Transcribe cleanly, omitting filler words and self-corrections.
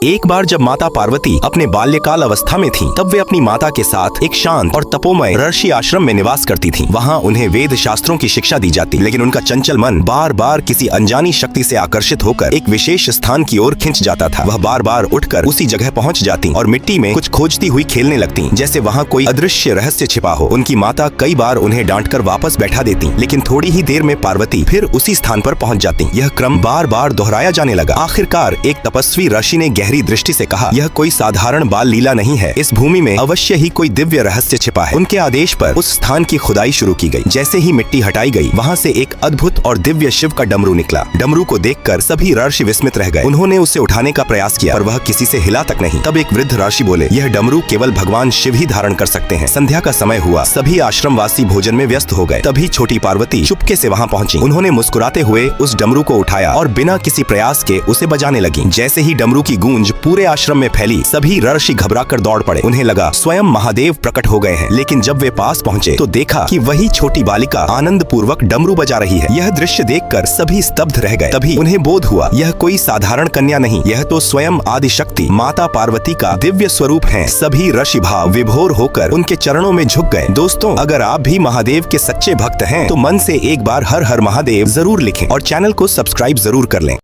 एक बार जब माता पार्वती अपने बाल्यकाल अवस्था में थीं, तब वे अपनी माता के साथ एक शांत और तपोमय ऋषि आश्रम में निवास करती थीं। वहाँ उन्हें वेद शास्त्रों की शिक्षा दी जाती, लेकिन उनका चंचल मन बार बार किसी अनजानी शक्ति से आकर्षित होकर एक विशेष स्थान की ओर खिंच जाता था। वह बार बार उठकर उसी जगह पहुँच जाती और मिट्टी में कुछ खोजती हुई खेलने लगती, जैसे वहाँ कोई अदृश्य रहस्य छिपा हो। उनकी माता कई बार उन्हें डांटकर वापस बैठा देती, लेकिन थोड़ी ही देर में पार्वती फिर उसी स्थान पर पहुँच जाती। यह क्रम बार बार दोहराया जाने लगा। आखिरकार एक तपस्वी ऋषि ने गहरी दृष्टि से कहा, यह कोई साधारण बाल लीला नहीं है, इस भूमि में अवश्य ही कोई दिव्य रहस्य छिपा है। उनके आदेश पर उस स्थान की खुदाई शुरू की गई। जैसे ही मिट्टी हटाई गई, वहाँ से एक अद्भुत और दिव्य शिव का डमरू निकला। डमरू को देखकर सभी ऋषि विस्मित रह गए। उन्होंने उसे उठाने का प्रयास किया, पर वह किसी से हिला तक नहीं। तब एक वृद्ध ऋषि बोले, यह डमरू केवल भगवान शिव ही धारण कर सकते हैं। संध्या का समय हुआ, सभी आश्रमवासी भोजन में व्यस्त हो गए। तभी छोटी पार्वती चुपके से वहाँ पहुँची। उन्होंने मुस्कुराते हुए उस डमरू को उठाया और बिना किसी प्रयास के उसे बजाने लगी। जैसे ही डमरू की गूंज पूरे आश्रम में फैली, सभी ऋषि घबराकर दौड़ पड़े। उन्हें लगा स्वयं महादेव प्रकट हो गए हैं, लेकिन जब वे पास पहुँचे तो देखा कि वही छोटी बालिका आनंद पूर्वक डमरू बजा रही है। यह दृश्य देखकर सभी स्तब्ध रह गए। तभी उन्हें बोध हुआ, यह कोई साधारण कन्या नहीं, यह तो स्वयं आदिशक्ति माता पार्वती का दिव्य स्वरूप है। सभी ऋषि भाव विभोर होकर उनके चरणों में झुक गए। दोस्तों, अगर आप भी महादेव के सच्चे भक्त हैं तो मन से एक बार हर हर महादेव जरूर लिखें और चैनल को सब्सक्राइब जरूर कर लें।